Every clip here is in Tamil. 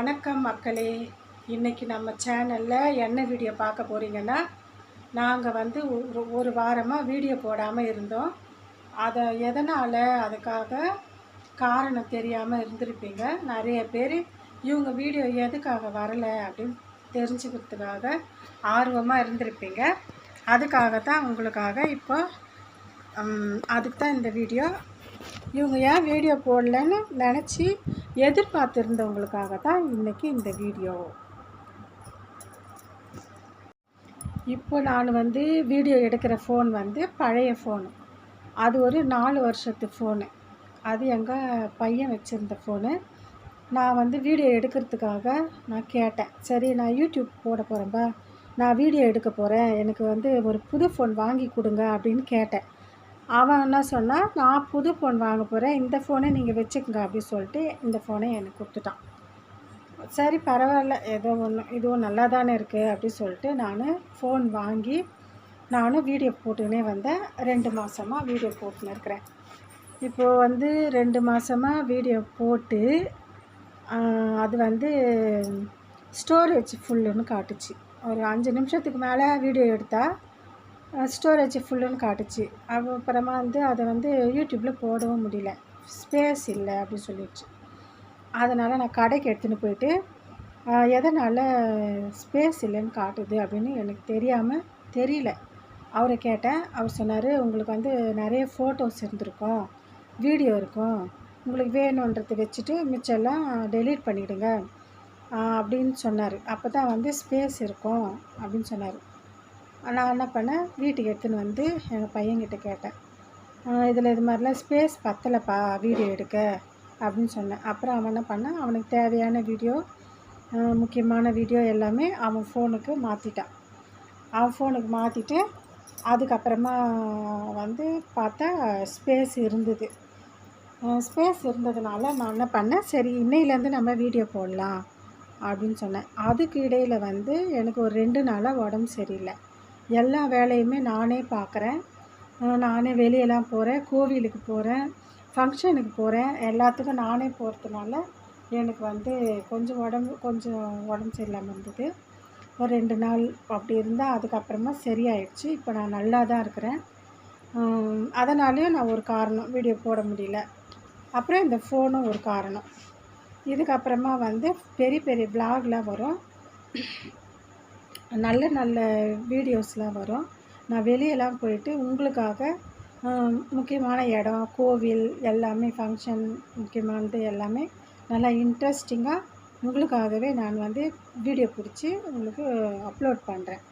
வணக்கம் மக்களே. இன்றைக்கி நம்ம சேனலில் என்ன வீடியோ பார்க்க போகிறீங்கன்னா, நாங்கள் வந்து ஒரு வாரமாக வீடியோ போடாமல் இருந்தோம். அதை எதனால் அதுக்காக காரணம் தெரியாமல் இருந்திருப்பீங்க. நிறைய பேர் இவங்க வீடியோ எதுக்காக வரலை அப்படின்னு தெரிஞ்சுக்கிறதுக்காக ஆர்வமாக இருந்திருப்பீங்க. அதுக்காக தான் உங்களுக்காக இப்போ அதுக்கு தான் இந்த வீடியோ. இவங்க ஏன் வீடியோ போடலன்னு நினச்சி எதிர்பார்த்துருந்தவங்களுக்காக தான் இன்றைக்கி இந்த வீடியோ. இப்போ நான் வந்து வீடியோ எடுக்கிற ஃபோன் வந்து பழைய ஃபோனு. அது ஒரு 4 வருஷத்து ஃபோனு. அது எங்கள் பையன் வச்சுருந்த ஃபோனு. நான் வந்து வீடியோ எடுக்கிறதுக்காக நான் கேட்டேன், சரி நான் யூடியூப் போட போகிறேன்பா, நான் வீடியோ எடுக்க போகிறேன், எனக்கு வந்து ஒரு புது ஃபோன் வாங்கி கொடுங்க அப்படின்னு கேட்டேன். அவன் என்ன சொன்னான், நான் புது ஃபோன் வாங்க போகிறேன், இந்த ஃபோனை நீங்கள் வச்சுக்கோங்க அப்படின்னு சொல்லிட்டு இந்த ஃபோனை எனக்கு கொடுத்துட்டான். சரி பரவாயில்ல, ஏதோ ஒன்று இதுவும் நல்லா தானே இருக்குது அப்படின்னு சொல்லிட்டு நான் ஃபோன் வாங்கி நானும் வீடியோ போட்டுக்கினே வந்தேன். 2 மாதமாக வீடியோ போட்டுன்னு இருக்கிறேன். இப்போது வந்து 2 மாதமாக வீடியோ போட்டு அது வந்து ஸ்டோரேஜ் ஃபுல்லுன்னு காட்டுச்சு. ஒரு 5 நிமிஷத்துக்கு மேலே வீடியோ எடுத்தால் ஸ்டோரேஜ் ஃபுல்லுன்னு காட்டுச்சு. அப்புறமா வந்து அதை வந்து யூடியூப்பில் போடவும் முடியல, ஸ்பேஸ் இல்லை அப்படின்னு சொல்லிடுச்சு. அதனால் நான் கடைக்கு எடுத்துன்னு போயிட்டு எதனால் ஸ்பேஸ் இல்லைன்னு காட்டுது அப்படின்னு எனக்கு தெரியல. அவரை கேட்டேன். அவர் சொன்னார், உங்களுக்கு வந்து நிறைய ஃபோட்டோஸ் இருந்திருக்கும், வீடியோ இருக்கும், உங்களுக்கு வேணுன்றதை வச்சுட்டு மிச்செல்லாம் டெலீட் பண்ணிவிடுங்க அப்படின்னு சொன்னார். அப்போ தான் வந்து ஸ்பேஸ் இருக்கும் அப்படின்னு சொன்னார். நான் என்ன பண்ணேன், வீட்டுக்கு எடுத்துன்னு வந்து எங்கள் பையன்கிட்ட கேட்டேன், இதில் இது மாதிரிலாம் ஸ்பேஸ் பத்தலைப்பா வீடியோ எடுக்க அப்படின்னு சொன்னேன். அப்புறம் அவன் என்ன பண்ணான், அவனுக்கு தேவையான வீடியோ, முக்கியமான வீடியோ எல்லாமே அவன் ஃபோனுக்கு மாற்றிட்டான். அவன் ஃபோனுக்கு மாற்றிட்டு அதுக்கப்புறமா வந்து பார்த்தா ஸ்பேஸ் இருந்தது. ஸ்பேஸ் இருந்ததுனால நான் என்ன பண்ணேன், சரி இன்னையிலேருந்து நம்ம வீடியோ போடலாம் அப்படின்னு சொன்னேன். அதுக்கு இடையில் வந்து எனக்கு ஒரு 2 நாளாக உடம்பு சரியில்லை. எல்லா வேலையுமே நானே பார்க்குறேன், நானே வெளியெல்லாம் போகிறேன், கோவிலுக்கு போகிறேன், ஃபங்க்ஷனுக்கு போகிறேன், எல்லாத்துக்கும் நானே போகிறதுனால எனக்கு வந்து கொஞ்சம் உடம்பு சரியில்லாமல் இருந்தது. ஒரு 2 நாள் அப்படி இருந்தால் அதுக்கப்புறமா சரியாயிடுச்சு. இப்போ நான் நல்லா தான் இருக்கிறேன். அதனாலேயும் நான் ஒரு காரணம் வீடியோ போட முடியல. அப்புறம் இந்த ஃபோனும் ஒரு காரணம். இதுக்கப்புறமா வந்து பெரிய பெரிய விலாக்லாம் வரும், நல்ல வீடியோஸ்லாம் வரும். நான் வெளியெல்லாம் போயிட்டு உங்களுக்காக முக்கியமான இடம், கோவில் எல்லாமே, ஃபங்க்ஷன் முக்கியமானது எல்லாமே நல்லா இன்ட்ரெஸ்டிங்காக உங்களுக்காகவே நான் வந்து வீடியோ பிடிச்சி உங்களுக்கு அப்லோட் பண்ணுறேன்.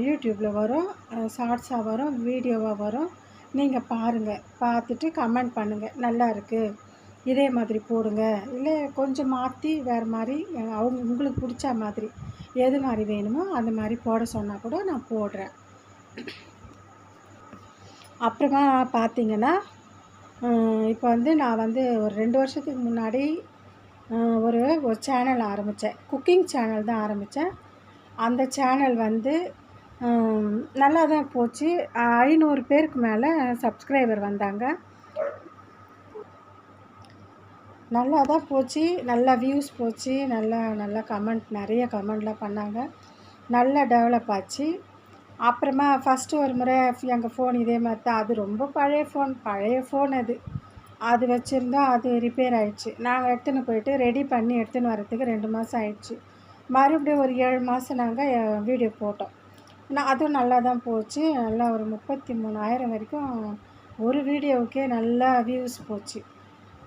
யூடியூப்பில் வரும், ஷார்ட்ஸாக வரும், வீடியோவாக வரும். நீங்கள் பாருங்கள், பார்த்துட்டு கமெண்ட் பண்ணுங்கள், நல்லா இருக்குது இதே மாதிரி போடுங்க, இல்லை கொஞ்சம் மாற்றி வேறு மாதிரி உங்களுக்கு பிடிச்ச மாதிரி எது மாதிரி வேணுமோ அந்த மாதிரி போட சொன்னால் கூட நான் போடுறேன். அப்புறமா பார்த்திங்கன்னா, இப்போ வந்து நான் வந்து ஒரு 2 வருஷத்துக்கு முன்னாடி ஒரு சேனல் ஆரம்பித்தேன். குக்கிங் சேனல் தான் ஆரம்பித்தேன். அந்த சேனல் வந்து நல்லா தான் போச்சு. 500 பேருக்கு மேலே சப்ஸ்கிரைபர் வந்தாங்க. நல்லா தான் போச்சு, நல்லா வியூஸ் போச்சு, நல்லா கமெண்ட், நிறைய கமெண்ட்லாம் பண்ணாங்க, நல்லா டெவலப் ஆச்சு. அப்புறமா ஃபஸ்ட்டு ஒரு முறை எங்கள் ஃபோன் இதே மாதிரி தான், அது ரொம்ப பழைய ஃபோன் அது வச்சுருந்தோம், அது ரிப்பேர் ஆகிடுச்சு. நாங்கள் எடுத்துன்னு போயிட்டு ரெடி பண்ணி எடுத்துன்னு வரத்துக்கு 2 மாதம் ஆயிடுச்சு. மறுபடியும் ஒரு 7 மாதம் நாங்கள் வீடியோ போட்டோம். அதுவும் நல்லா தான் போச்சு. நல்லா ஒரு 33,000 வரைக்கும் ஒரு வீடியோவுக்கே நல்லா வியூஸ் போச்சு.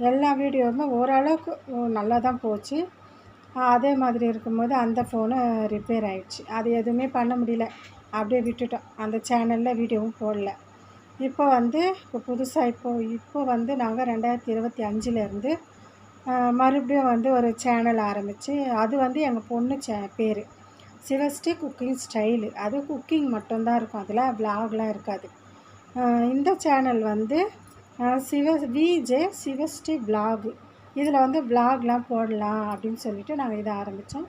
எல்லா வீடியோவுமே ஓரளவுக்கு நல்லா தான் போச்சு. அதே மாதிரி இருக்கும்போது அந்த ஃபோனு ரிப்பேர் ஆகிடுச்சு. அது எதுவுமே பண்ண முடியல, அப்படியே விட்டுட்டோம். அந்த சேனலில் வீடியோவும் போடல. இப்போ புதுசாக இப்போ வந்து நாங்கள் 2025லேருந்து மறுபடியும் வந்து ஒரு சேனல் ஆரம்பித்து, அது வந்து எங்கள் பொண்ணு பேர் சிவஸ்ரீ குக்கிங் ஸ்டைலு. அது குக்கிங் மட்டும்தான் இருக்கும், அதில் விலாக்லாம் இருக்காது. இந்த சேனல் வந்து விஜே சிவஸ்ரீ விலாகு. இதில் வந்து விலாக்லாம் போடலாம் அப்படின்னு சொல்லிவிட்டு நாங்கள் இதை ஆரம்பித்தோம்.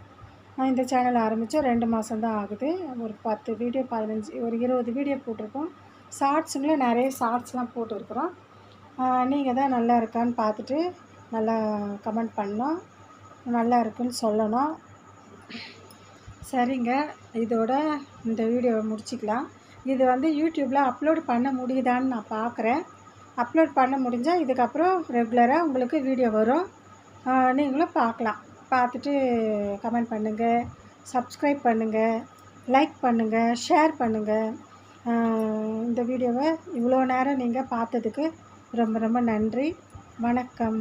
இந்த சேனல் ஆரம்பித்தோம் 2 மாதம்தான் ஆகுது. ஒரு 10 வீடியோ 15 ஒரு 20 வீடியோ போட்டிருக்கோம். ஷார்ட்ஸுங்களே நிறைய ஷார்ட்ஸ்லாம் போட்டுருக்குறோம். நீங்கள் தான் நல்லா இருக்கான்னு பார்த்துட்டு நல்லா கமெண்ட் பண்ணோம். நல்லா இருக்குன்னு சொல்லணும். சரிங்க, இதோட இந்த வீடியோவை முடிச்சிக்கலாம். இது வந்து யூடியூப்பில் அப்லோட் பண்ண முடியுதான்னு நான் பார்க்குறேன். அப்லோட் பண்ண முடிஞ்சால் இதுக்கப்புறம் ரெகுலராக உங்களுக்கு வீடியோ வரும். நீங்களும் பார்க்கலாம். பார்த்துட்டு கமெண்ட் பண்ணுங்கள், சப்ஸ்கிரைப் பண்ணுங்கள், லைக் பண்ணுங்கள், ஷேர் பண்ணுங்கள். இந்த வீடியோவை இவ்வளோ நேரம் நீங்கள் பார்த்ததுக்கு ரொம்ப ரொம்ப நன்றி. வணக்கம்.